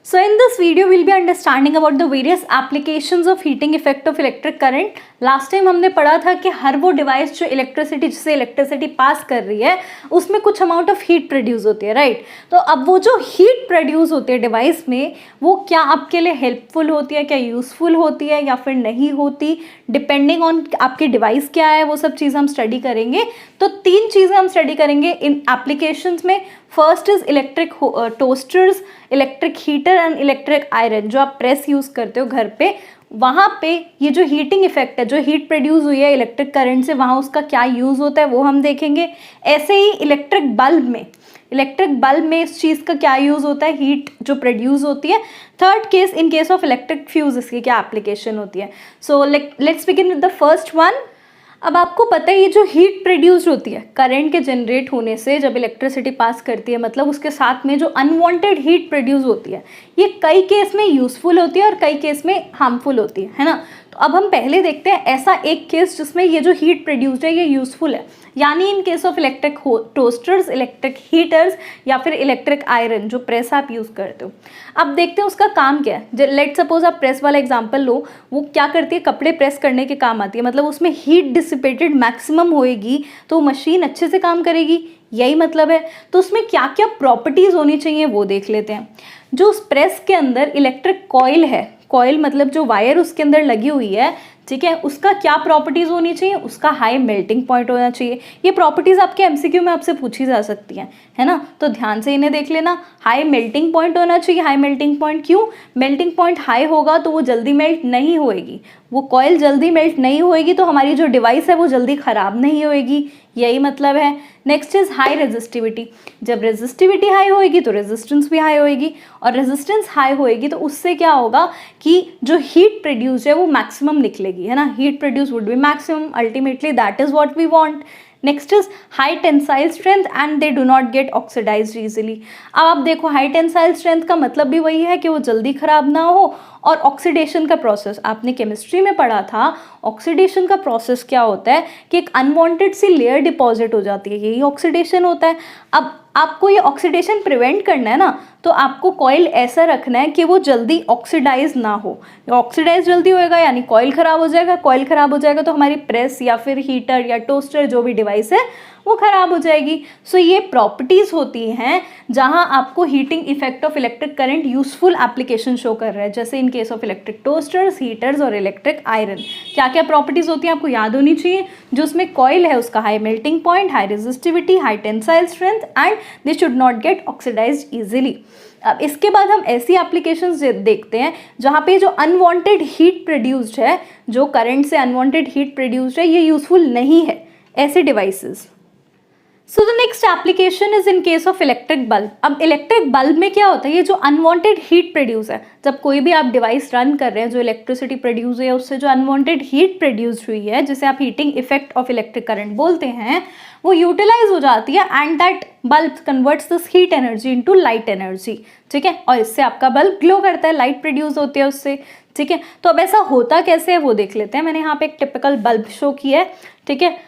So in this video we'll be understanding about the various applications of heating effect of electric current. Last time हमने पढ़ा था कि हर वो device जो जिससे इलेक्ट्रिसिटी पास कर रही है उसमें कुछ अमाउंट ऑफ हीट प्रोड्यूस होती है, राइट। तो अब वो जो हीट प्रोड्यूस होती है डिवाइस में वो क्या आपके लिए हेल्पफुल होती है, क्या यूज़फुल होती है या फिर नहीं होती, डिपेंडिंग ऑन आपकी डिवाइस क्या है, वो सब चीज़ हम स्टडी करेंगे। तो 3 चीज़ें हम स्टडी करेंगे इन एप्लीकेशंस में। First is electric toasters, electric heater and electric iron. जो आप प्रेस यूज़ करते हो घर पे, वहाँ पे ये जो हीटिंग इफेक्ट है, जो हीट प्रोड्यूस हुई है इलेक्ट्रिक करंट से, वहाँ उसका क्या यूज़ होता है वो हम देखेंगे। ऐसे ही इलेक्ट्रिक बल्ब में इस चीज़ का क्या यूज़ होता है, हीट जो प्रोड्यूस होती है। Third case, in case of electric fuse इसकी क्या एप्लीकेशन होती है। So let's begin with the first one. अब आपको पता है ये जो हीट प्रोड्यूस होती है करंट के जनरेट होने से, जब इलेक्ट्रिसिटी पास करती है, मतलब उसके साथ में जो अनवांटेड हीट प्रोड्यूस होती है, ये कई केस में यूज़फुल होती है और कई केस में हार्मफुल होती है ना। तो अब हम पहले देखते हैं ऐसा एक केस जिसमें ये जो हीट प्रोड्यूस्ड है ये यूज़फुल है, यानी in case of electric toasters, electric heaters या फिर इलेक्ट्रिक आयरन जो प्रेस आप यूज़ करते हो। अब देखते हैं उसका काम क्या है। लेट सपोज आप प्रेस वाला एग्जांपल लो, वो क्या करती है, कपड़े प्रेस करने के काम आती है, मतलब उसमें हीट डिसिपेटेड मैक्सिमम होएगी तो मशीन अच्छे से काम करेगी, यही मतलब है। तो उसमें क्या क्या प्रॉपर्टीज़ होनी चाहिए वो देख लेते हैं। जो उस प्रेस के अंदर इलेक्ट्रिक कॉइल है, कॉइल मतलब जो वायर उसके अंदर लगी हुई है, ठीक है, उसका क्या प्रॉपर्टीज़ होनी चाहिए, उसका हाई मेल्टिंग पॉइंट होना चाहिए। ये प्रॉपर्टीज़ आपके एमसीक्यू में आपसे पूछी जा सकती हैं, है ना, तो ध्यान से इन्हें देख लेना। हाई मेल्टिंग पॉइंट होना चाहिए। हाई मेल्टिंग पॉइंट क्यों? मेल्टिंग पॉइंट हाई होगा तो वो जल्दी मेल्ट नहीं होएगी, वो कॉइल जल्दी मेल्ट नहीं होएगी तो हमारी जो डिवाइस है वो जल्दी ख़राब नहीं होएगी, यही मतलब है। Next is high resistivity. जब रेजिस्टिविटी हाई होएगी तो रेजिस्टेंस भी हाई होएगी, और रेजिस्टेंस हाई होएगी तो उससे क्या होगा कि जो हीट प्रोड्यूस है वो मैक्सिमम निकलेगी, है ना। Heat produce would be maximum, ultimately that is what we want. Next is high tensile strength and they do not get oxidized easily. अब आप देखो, हाई टेंसाइल स्ट्रेंथ का मतलब भी वही है कि वो जल्दी खराब ना हो, और ऑक्सीडेशन का प्रोसेस आपने केमिस्ट्री में पढ़ा था। ऑक्सीडेशन का प्रोसेस क्या होता है कि एक अनवांटेड सी लेयर डिपॉजिट हो जाती है, यही ऑक्सीडेशन होता है। अब आपको ये ऑक्सीडेशन प्रिवेंट करना है ना, तो आपको कॉइल ऐसा रखना है कि वो जल्दी ऑक्सीडाइज ना हो। ऑक्सीडाइज जल्दी होएगा यानी कॉइल ख़राब हो जाएगा, कॉइल ख़राब हो जाएगा तो हमारी प्रेस या फिर हीटर या टोस्टर जो भी डिवाइस है वो ख़राब हो जाएगी। सो ये प्रॉपर्टीज़ होती हैं जहां आपको heating effect of electric current useful application show कर रहा है, जैसे in case of electric toasters, heaters और इलेक्ट्रिक आयरन। क्या क्या प्रॉपर्टीज़ होती हैं आपको याद होनी चाहिए। जो उसमें कॉइल है उसका high melting point, high resistivity, high tensile strength and they should not get oxidized easily. अब इसके बाद हम ऐसी एप्लीकेशंस देखते हैं जहाँ पे जो अनवांटेड हीट प्रोड्यूस्ड है, जो करंट से अनवांटेड हीट प्रोड्यूस्ड है, ये यूज़फुल नहीं है ऐसे devices. So the next application is in case of electric bulb. अब इलेक्ट्रिक बल्ब में क्या होता है, ये जो अनवांटेड हीट प्रोड्यूस है, जब कोई भी आप डिवाइस रन कर रहे हैं, जो इलेक्ट्रिसिटी प्रोड्यूस है उससे जो अनवांटेड हीट प्रोड्यूस हुई है, जिसे आप heating effect of electric current बोलते हैं, वो यूटिलाइज हो जाती है and that bulb converts this heat energy into light energy, ठीक है, और इससे आपका बल्ब ग्लो करता है, लाइट प्रोड्यूस होती है उससे, ठीक है। तो अब ऐसा होता कैसे है वो देख लेते हैं। मैंने यहाँ पे एक टिपिकल बल्ब शो किया है, ठीक है,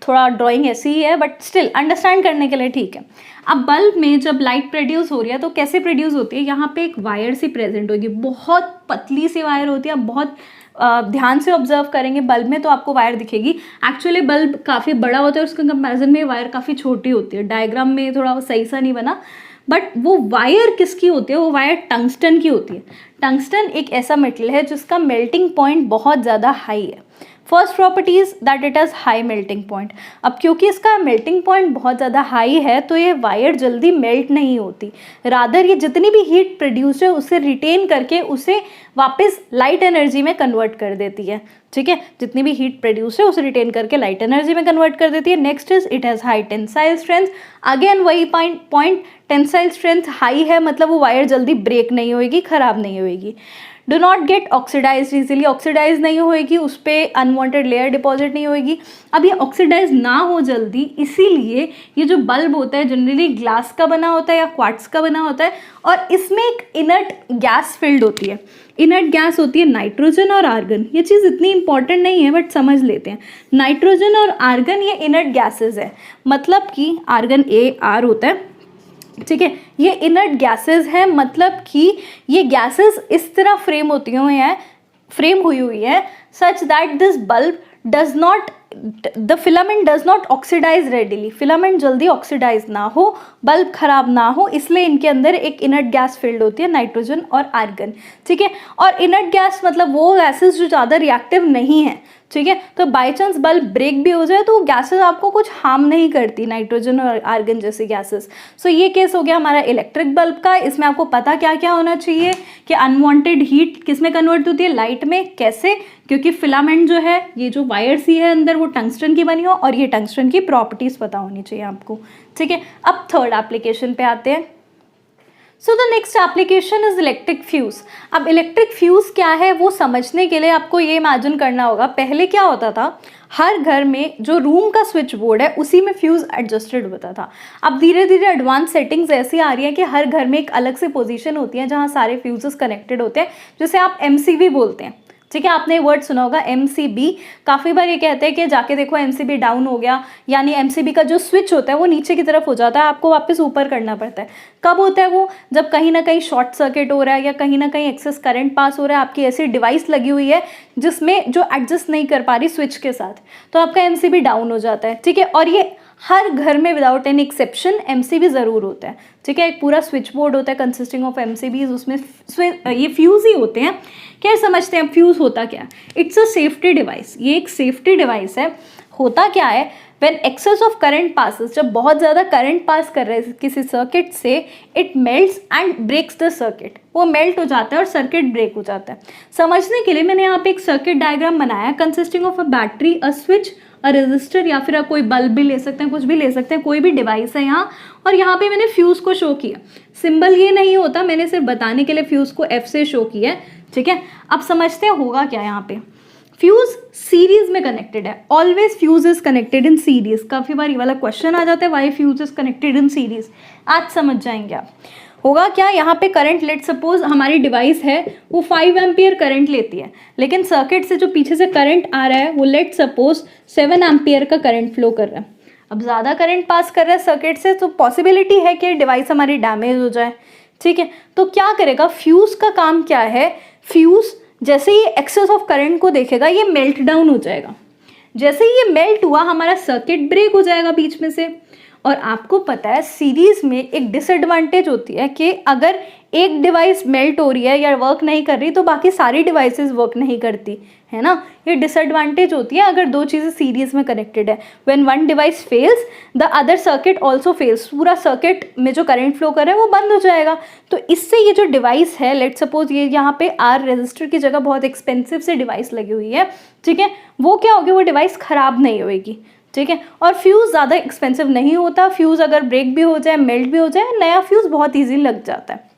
थोड़ा ड्राइंग ऐसी ही है बट स्टिल अंडरस्टैंड करने के लिए ठीक है। अब बल्ब में जब लाइट प्रोड्यूस हो रही है तो कैसे प्रोड्यूस होती है, यहाँ पे एक वायर सी प्रेजेंट होगी, बहुत पतली सी वायर होती है। बहुत ध्यान से ऑब्जर्व करेंगे बल्ब में तो आपको वायर दिखेगी। एक्चुअली बल्ब काफ़ी बड़ा होता है, उसके कंपैरिजन में वायर काफ़ी छोटी होती है। डायग्राम में थोड़ा सही सा नहीं बना, बट वो वायर किसकी होती है, वो वायर टंगस्टन की होती है। टंगस्टन एक ऐसा मेटल है जिसका मेल्टिंग पॉइंट बहुत ज़्यादा हाई है। First property is that it has high melting point. अब क्योंकि इसका मेल्टिंग पॉइंट बहुत ज़्यादा हाई है तो ये वायर जल्दी मेल्ट नहीं होती, रादर ये जितनी भी हीट प्रोड्यूस है उसे रिटेन करके उसे वापस लाइट एनर्जी में कन्वर्ट कर देती है, ठीक है। जितनी भी हीट प्रोड्यूस है उसे रिटेन करके लाइट एनर्जी में कन्वर्ट कर देती है। Next is it has high tensile strength. Again वही पॉइंट, टेंसाइल स्ट्रेंथ हाई है मतलब वो वायर जल्दी ब्रेक नहीं होएगी, ख़राब नहीं होएगी। Do not get oxidize easily, oxidize नहीं होएगी, उस पर अनवांटेड लेयर डिपॉजिट नहीं होएगी। अब ये ऑक्सीडाइज ना हो जल्दी, इसीलिए ये जो बल्ब होता है जनरली ग्लास का बना होता है या क्वार्ट्ज का बना होता है, और इसमें एक इनर्ट गैस फिल्ड होती है। इनर्ट गैस होती है नाइट्रोजन और आर्गन। ये चीज़ इतनी इंपॉर्टेंट नहीं है बट समझ लेते हैं। नाइट्रोजन और आर्गन ये इनर्ट गैसेज है, मतलब कि आर्गन AR होता है ठीक है, ये इनर्ट गैसेस है, मतलब कि ये गैसेस इस तरह फ्रेम हुई हुई है such that this bulb does not, the filament does not oxidize readily, filament जल्दी ऑक्सीडाइज ना हो, बल्ब खराब ना हो, इसलिए इनके अंदर एक इनर्ट गैस फील्ड होती है, नाइट्रोजन और आर्गन। ठीक है, और इनर्ट गैस मतलब वो गैसेस जो ज़्यादा रिएक्टिव नहीं है। ठीक है, तो बाय चांस बल्ब ब्रेक भी हो जाए तो वो गैसेस आपको कुछ हार्म नहीं करती, नाइट्रोजन और आर्गन जैसी गैसेस। सो ये केस हो गया हमारा इलेक्ट्रिक बल्ब का। इसमें आपको पता क्या क्या होना चाहिए कि अनवांटेड हीट किस में कन्वर्ट होती है, लाइट में। कैसे? क्योंकि फिलामेंट जो है, ये जो वायर सी है अंदर, वो टंगस्टन की बनी हो और ये टंगस्टन की प्रॉपर्टीज पता होनी चाहिए आपको। ठीक है, अब थर्ड एप्लीकेशन पे आते हैं। So the next application is electric fuse. अब इलेक्ट्रिक फ्यूज क्या है वो समझने के लिए आपको ये इमेजिन करना होगा, पहले क्या होता था, हर घर में जो रूम का स्विच बोर्ड है उसी में फ्यूज एडजस्टेड होता था। अब धीरे धीरे एडवांस सेटिंग्स ऐसी आ रही है कि हर घर में एक अलग से पोजीशन होती है जहाँ सारे फ्यूजेस कनेक्टेड होते हैं, जिसे आप MCB बोलते हैं। ठीक है, आपने वर्ड सुना होगा MCB। काफ़ी बार ये कहते हैं कि जाके देखो MCB डाउन हो गया, यानी MCB का जो स्विच होता है वो नीचे की तरफ हो जाता है, आपको वापस ऊपर करना पड़ता है। कब होता है वो? जब कहीं ना कहीं शॉर्ट सर्किट हो रहा है या कहीं ना कहीं एक्सेस करंट पास हो रहा है, आपकी ऐसी डिवाइस लगी हुई है जिसमें जो एडजस्ट नहीं कर पा रही स्विच के साथ, तो आपका MCB डाउन हो जाता है। ठीक है, और ये हर घर में विदाउट एनी एक्सेप्शन MCB ज़रूर होता है। ठीक है, एक पूरा स्विच बोर्ड होता है कंसिस्टिंग ऑफ MCBs, उसमें ये फ्यूज़ ही होते हैं। क्या समझते हैं फ्यूज़ होता क्या? इट्स अ सेफ्टी डिवाइस, ये एक सेफ्टी डिवाइस है। होता क्या है, when excess of current passes, जब बहुत ज़्यादा करंट पास कर रहे हैं किसी सर्किट से, it melts and breaks the circuit, वो मेल्ट हो जाता है और सर्किट ब्रेक हो जाता है। समझने के लिए मैंने यहाँ पे एक सर्किट डायग्राम बनाया consisting of a battery, a switch, a resistor, या फिर आप कोई बल्ब भी ले सकते हैं, कुछ भी ले सकते हैं, कोई भी डिवाइस है यहाँ। और यहाँ पे मैंने फ्यूज़ को शो किया। सिंबल ये नहीं होता, मैंने सिर्फ बताने के लिए फ्यूज़ को F से शो किया है। ठीक है, अब समझते हैं होगा क्या यहाँ पे। फ्यूज सीरीज में कनेक्टेड है, always fuse is connected in series. काफ़ी बार ये वाला क्वेश्चन आ जाता है, why fuse is connected in series, आज समझ जाएंगे आप। होगा क्या, यहाँ पे करंट, लेट सपोज हमारी डिवाइस है वो 5 एम्पियर करंट लेती है, लेकिन सर्किट से जो पीछे से करंट आ रहा है वो लेट सपोज 7 एम्पियर का करंट फ्लो कर रहा है। अब ज़्यादा करंट पास कर रहा है सर्किट से, तो पॉसिबिलिटी है कि डिवाइस हमारी डैमेज हो जाए। ठीक है, तो क्या करेगा, फ्यूज़ का काम क्या है, फ्यूज़ जैसे ही एक्सेस ऑफ करंट को देखेगा ये मेल्ट डाउन हो जाएगा। जैसे ही ये मेल्ट हुआ हमारा सर्किट ब्रेक हो जाएगा बीच में से। और आपको पता है सीरीज में एक डिसएडवांटेज होती है कि अगर एक डिवाइस मेल्ट हो रही है या वर्क नहीं कर रही तो बाकी सारी डिवाइसेस वर्क नहीं करती है ना। ये डिसएडवांटेज होती है अगर दो चीज़ें सीरीज में कनेक्टेड है। When one device fails the other circuit also fails, पूरा सर्किट में जो करंट फ्लो कर रहा है वो बंद हो जाएगा। तो इससे ये जो डिवाइस है, लेट सपोज ये यहाँ पे R रेजिस्टर की जगह बहुत एक्सपेंसिव से डिवाइस लगी हुई है, ठीक है, वो क्या होगी, वो डिवाइस ख़राब नहीं होएगी। ठीक है, और फ्यूज़ ज़्यादा एक्सपेंसिव नहीं होता, फ्यूज़ अगर ब्रेक भी हो जाए, मेल्ट भी हो जाए, नया फ्यूज़ बहुत ईजी लग जाता है।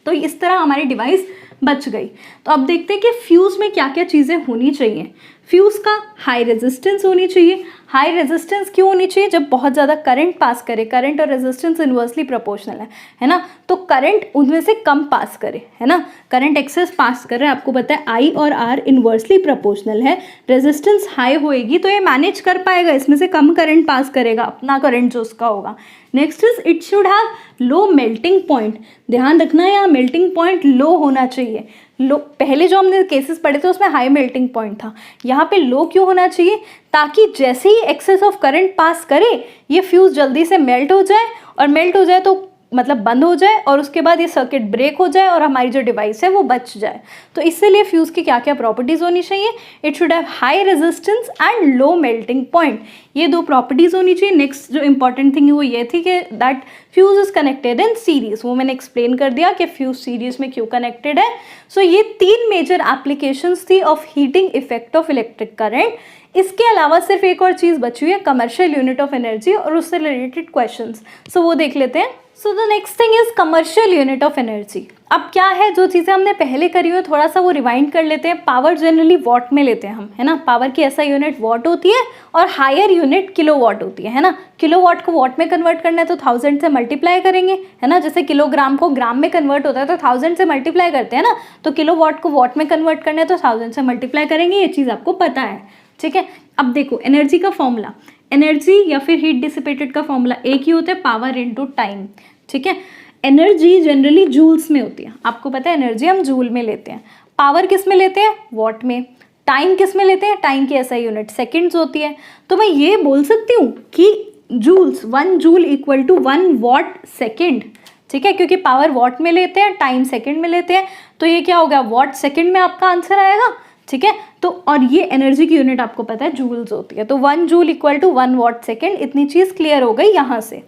तो इस तरह हमारी डिवाइस बच गई। तो अब देखते हैं कि फ्यूज़ में क्या क्या चीज़ें होनी चाहिए। फ्यूज़ का हाई रेजिस्टेंस होनी चाहिए। हाई रेजिस्टेंस क्यों होनी चाहिए, जब बहुत ज़्यादा करंट पास करे, करंट और रेजिस्टेंस इन्वर्सली प्रोपोर्शनल है ना, तो करंट उनमें से कम पास करे, है ना, करंट एक्सेस पास कर रहे हैं, आपको पता है I और R इन्वर्सली प्रोपोर्शनल है। रेजिस्टेंस हाई होएगी तो ये मैनेज कर पाएगा, इसमें से कम करंट पास करेगा, अपना करंट जो उसका होगा। Next is it should have low melting point. ध्यान रखना है यहाँ मेल्टिंग पॉइंट लो होना चाहिए। लो, पहले जो हमने केसेस पढ़े थे उसमें हाई मेल्टिंग पॉइंट था, यहाँ पे लो क्यों होना चाहिए, ताकि जैसे ही एक्सेस ऑफ करंट पास करे ये फ्यूज़ जल्दी से मेल्ट हो जाए, और मेल्ट हो जाए तो मतलब बंद हो जाए, और उसके बाद ये सर्किट ब्रेक हो जाए और हमारी जो डिवाइस है वो बच जाए। तो इसलिए फ्यूज़ की क्या क्या प्रॉपर्टीज़ होनी चाहिए, it should have high resistance and low melting point, ये दो प्रॉपर्टीज़ होनी चाहिए। नेक्स्ट जो इंपॉर्टेंट थिंग है वो ये थी कि that fuse is connected in series, वो मैंने एक्सप्लेन कर दिया कि फ्यूज़ सीरीज में क्यों कनेक्टेड है। सो ये 3 मेजर एप्लीकेशंस थी of heating effect of electric current. इसके अलावा सिर्फ एक और चीज़ बची हुई है, कमर्शियल यूनिट ऑफ एनर्जी, और उससे रिलेटेड क्वेश्चंस, सो वो देख लेते हैं। So the next thing is commercial unit of energy. अब क्या है, जो चीज़ें हमने पहले करी हुई थोड़ा सा वो रिवाइंड कर लेते हैं। पावर जनरली वॉट में लेते हैं हम, है ना, पावर की ऐसा यूनिट वॉट होती है और हायर यूनिट किलोवाट होती है ना। किलोवाट को वॉट में कन्वर्ट करना है तो 1000 से मल्टीप्लाई करेंगे, है ना, जैसे किलोग्राम को ग्राम में कन्वर्ट होता है तो 1000 से मल्टीप्लाई करते हैं ना, तो किलोवाट को वॉट में कन्वर्ट करना है तो 1000 से मल्टीप्लाई करेंगे, ये चीज़ आपको पता है। ठीक है, अब देखो एनर्जी का फॉर्मूला, एनर्जी या फिर हीट डिसिपेटेड का फॉर्मूला एक ही होता है, पावर इनटू टाइम। ठीक है। एनर्जी जनरली जूल्स में होती है, आपको पता है एनर्जी हम जूल में लेते हैं, पावर किस में लेते हैं, वॉट में, टाइम किस में लेते हैं, टाइम की ऐसा यूनिट सेकेंड्स होती है। तो मैं ये बोल सकती हूँ कि joules, 1 joule equal to 1 watt second, ठीक है, क्योंकि पावर वॉट में लेते हैं, टाइम सेकेंड में लेते हैं, तो ये क्या हो गया, वॉट सेकेंड में आपका आंसर आएगा, ठीक है। तो और ये एनर्जी की यूनिट आपको पता है जूल्स होती है, तो 1 joule equal to 1 watt second, इतनी चीज़ क्लियर हो गई यहाँ से।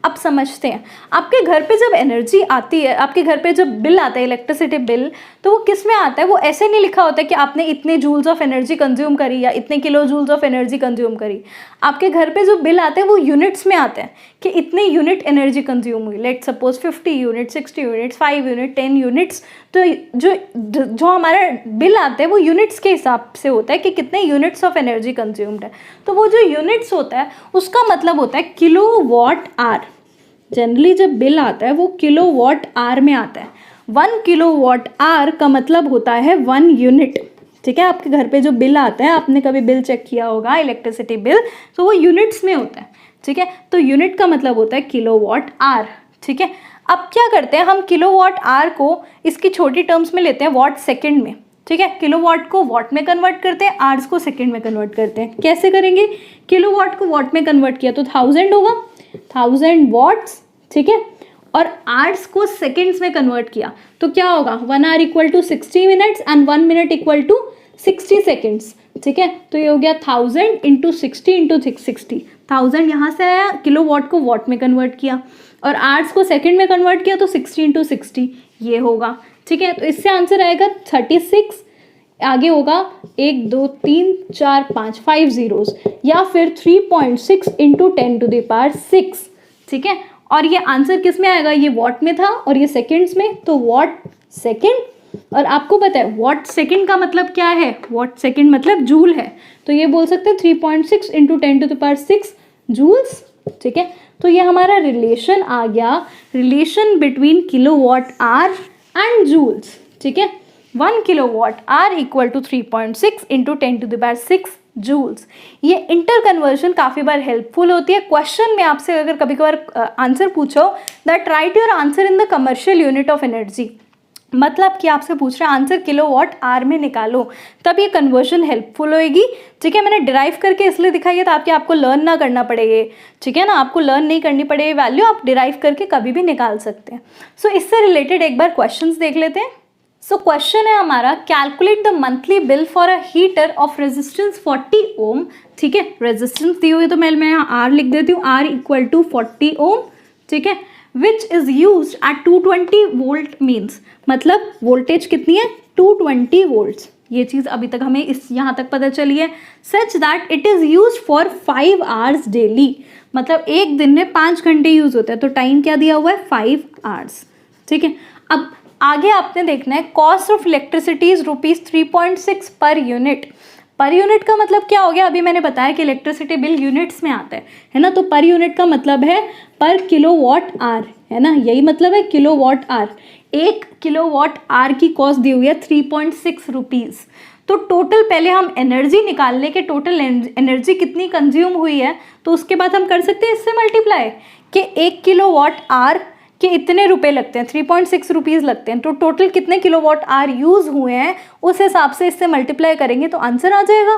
अब समझते हैं, आपके घर पे जब एनर्जी आती है, आपके घर पे जब बिल आता है इलेक्ट्रिसिटी बिल, तो वो किस में आता है, वो ऐसे नहीं लिखा होता है कि आपने इतने जूल्स ऑफ एनर्जी कंज्यूम करी या इतने kilo joules of energy consume करी। आपके घर पे जो बिल आते हैं वो यूनिट्स में आते हैं कि इतने यूनिट एनर्जी कंज्यूम हुई, let suppose 50 unit, 60 units, 5 unit, 10 units. तो जो हमारा बिल आता है वो यूनिट्स के हिसाब से होता है कि कितने यूनिट्स ऑफ एनर्जी कंज्यूम्ड है। तो वो जो यूनिट्स होता है उसका मतलब होता है किलो वॉट आर। जनरली जब बिल आता है वो किलो वॉट आर में आता है। 1 किलो वॉट आर का मतलब होता है 1 यूनिट, ठीक है। आपके घर पे जो बिल आता है, आपने कभी बिल चेक किया होगा इलेक्ट्रिसिटी बिल, तो वो यूनिट्स में होता है, ठीक है। तो यूनिट का मतलब होता है किलो वॉट आर, ठीक है। अब क्या करते हैं हम, किलो वॉट आर को इसकी छोटी टर्म्स में लेते हैं वॉट सेकेंड में, ठीक है। किलो वॉट को वॉट में कन्वर्ट करते हैं, आर्स को सेकेंड में कन्वर्ट करते हैं। कैसे करेंगे, किलो वॉट को वॉट में कन्वर्ट किया तो 1000 होगा, 1000 वॉट्स, ठीक है। और आवर्स को सेकेंड्स में कन्वर्ट किया तो क्या होगा, 1 hour equal to 60 minutes and 1 minute equal to 60 seconds, ठीक है। तो ये हो गया 1000 इंटू 60 इंटू 60, 1000 यहाँ से आया, किलो वॉट को वॉट में कन्वर्ट किया और आवर्स को सेकेंड में कन्वर्ट किया तो 60 इंटू 60 ये होगा, ठीक है। तो इससे आंसर आएगा 36, आगे होगा 1 2 3 4 5 5 zeros, या फिर 3.6 इंटू 10 to the power 6, ठीक है। और ये आंसर किस में आएगा, ये वॉट में था और ये सेकेंड्स में, तो वॉट सेकेंड। और आपको पता है वॉट सेकेंड का मतलब क्या है, वॉट सेकेंड मतलब जूल है, तो ये बोल सकते हैं 3.6 into 10 to the power 6 joules, ठीक है। तो ये हमारा रिलेशन आ गया, relation between kilo watt hour and joules, ठीक है। 1 kilo watt hour equal to 3.6 into 10 to the power 6 joules. ये इंटर कन्वर्जन काफ़ी बार हेल्पफुल होती है। क्वेश्चन में आपसे अगर कभी कभार आंसर पूछो that right your answer in the commercial unit of energy, मतलब कि आपसे पूछ रहे हैं आंसर किलो वॉट आर में निकालो, तब ये कन्वर्जन हेल्पफुल होएगी, ठीक है। मैंने डिराइव करके इसलिए दिखाई है ताकि आपको लर्न ना करना पड़ेगा, ठीक है ना, आपको लर्न नहीं करनी पड़ेगी वैल्यू, आप डिराइव करके कभी भी निकाल सकते हैं। सो इससे रिलेटेड एक बार क्वेश्चंस देख लेते हैं। सो क्वेश्चन है हमारा, calculate the monthly bill for a heater of resistance 40 ohm, ठीक है। रेजिस्टेंस दी हुई तो मैं यहाँ आर लिख देती हूँ, आर इक्वल टू 40 ओम, ठीक है, which is use at 220 volt means, मतलब वोल्टेज कितनी है 220 वोल्ट्स। ये चीज़ अभी तक हमें इस यहाँ तक पता चली है। Such that it is use for 5 hours daily, मतलब एक दिन में 5 घंटे यूज होता है, तो टाइम क्या दिया हुआ है 5 hours, ठीक है। अब आगे आपने देखना है, cost of electricity is ₹3.6 per unit. Per unit का मतलब क्या हो गया, अभी मैंने बताया कि इलेक्ट्रिसिटी बिल यूनिट्स में आता है ना, तो पर यूनिट का मतलब है पर किलो वॉट आर, है ना, यही मतलब है kilo watt hour. 1 kilo watt hour की कॉस्ट दी हुई है 3.6 रुपीज़। तो टोटल पहले हम एनर्जी निकाल लें कि टोटल एनर्जी कितनी कंज्यूम हुई है, तो उसके बाद हम कर सकते हैं इससे मल्टीप्लाई कि 1 किलो वॉट आर कि इतने रुपए लगते हैं, 3.6 रुपीज़ लगते हैं, तो टोटल कितने किलोवाट आर यूज़ हुए हैं उस हिसाब से इससे मल्टीप्लाई करेंगे तो आंसर आ जाएगा,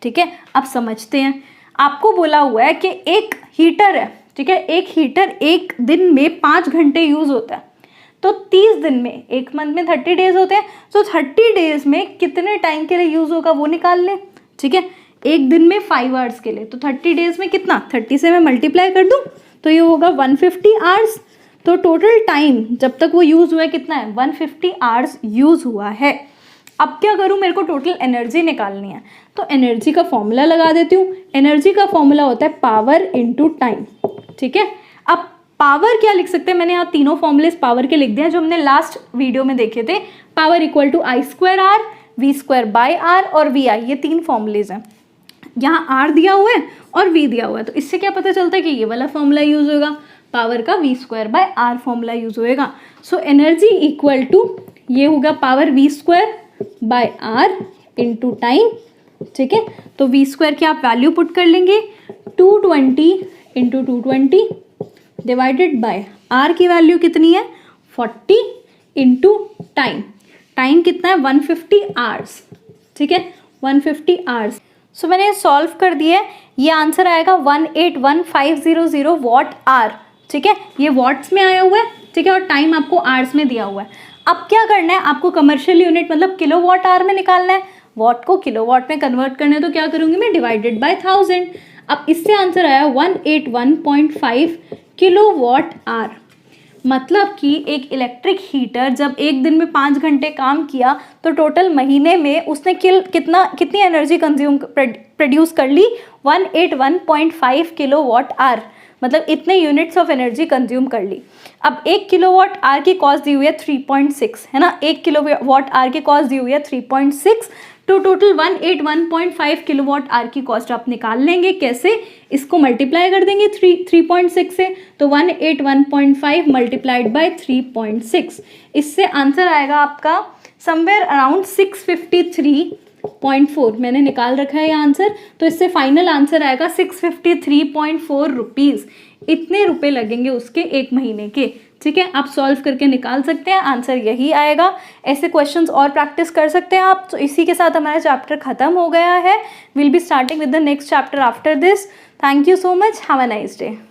ठीक है। अब समझते हैं, आपको बोला हुआ है कि एक हीटर है, ठीक है, एक हीटर एक दिन में 5 घंटे यूज़ होता है, तो 30 दिन में, एक मंथ में 30 डेज होते हैं, तो 30 डेज में कितने टाइम के लिए यूज़ होगा वो निकाल लें, ठीक है। एक दिन में 5 आवर्स के लिए, तो 30 डेज में कितना, 30 से मैं मल्टीप्लाई कर दूँ तो ये होगा 150 आवर्स। तो टोटल टाइम जब तक वो यूज़ हुआ है कितना है, 150 आवर्स यूज़ हुआ है। अब क्या करूँ, मेरे को टोटल एनर्जी निकालनी है, तो एनर्जी का फॉर्मूला लगा देती हूँ। एनर्जी का फॉर्मूला होता है पावर इनटू टाइम, ठीक है। अब पावर क्या लिख सकते हैं, मैंने यहाँ तीनों फॉर्मूलेस पावर के लिख दिए हैं जो हमने लास्ट वीडियो में देखे थे। Power equal to I²R, V²/R और VI, ये 3 फॉर्मूलेज हैं। यहाँ R दिया हुआ है और V दिया हुआ है, तो इससे क्या पता चलता है कि ये वाला फॉर्मूला यूज़ होगा, पावर का V²/R फॉर्मूला यूज होएगा। सो एनर्जी इक्वल टू ये होगा पावर V²/R इंटू टाइम, ठीक है। तो V² की आप वैल्यू पुट कर लेंगे 220 इंटू 220 डिवाइडेड बाय आर की वैल्यू कितनी है 40 इंटू टाइम, टाइम कितना है 150 आवर्स, ठीक है 150 आवर्स। सो मैंने सॉल्व कर दिया है, ये आंसर आएगा 181500 वॉट आर, ठीक है ये वॉट्स में आया हुआ है, ठीक है और टाइम आपको आवर्स में दिया हुआ है। अब क्या करना है आपको, कमर्शियल यूनिट मतलब किलो वॉट आवर में निकालना है, वॉट को किलो वॉट में कन्वर्ट करना है तो क्या करूँगी मैं, डिवाइडेड बाय 1000। अब इससे आंसर आया 181.5 किलो वॉट आवर। मतलब कि एक इलेक्ट्रिक हीटर जब एक दिन में 5 घंटे काम किया तो टोटल महीने में उसने कितनी एनर्जी कंज्यूम प्रोड्यूस कर ली, 181.5 किलो वॉट आवर, मतलब इतने यूनिट्स ऑफ एनर्जी कंज्यूम कर ली। अब 1 किलो वॉट आवर की कॉस्ट दी हुई है 3.6, है ना, 1 किलो वॉट आवर की कॉस्ट दी हुई है 3.6, तो टोटल 181.5 किलो वॉट आवर की कॉस्ट आप निकाल लेंगे। कैसे, इसको मल्टीप्लाई कर देंगे 3.6 से, तो 181.5 मल्टीप्लाइड बाय 3.6, इससे आंसर आएगा आपका समवेयर अराउंड 653.4, मैंने निकाल रखा है ये आंसर, तो इससे फाइनल आंसर आएगा 653.4 रुपीज़। इतने रुपए लगेंगे उसके एक महीने के, ठीक है आप सॉल्व करके निकाल सकते हैं, आंसर यही आएगा। ऐसे क्वेश्चंस और प्रैक्टिस कर सकते हैं आप। तो इसी के साथ हमारा चैप्टर खत्म हो गया है। Will be starting with the next chapter after this. Thank you so much, have a nice day.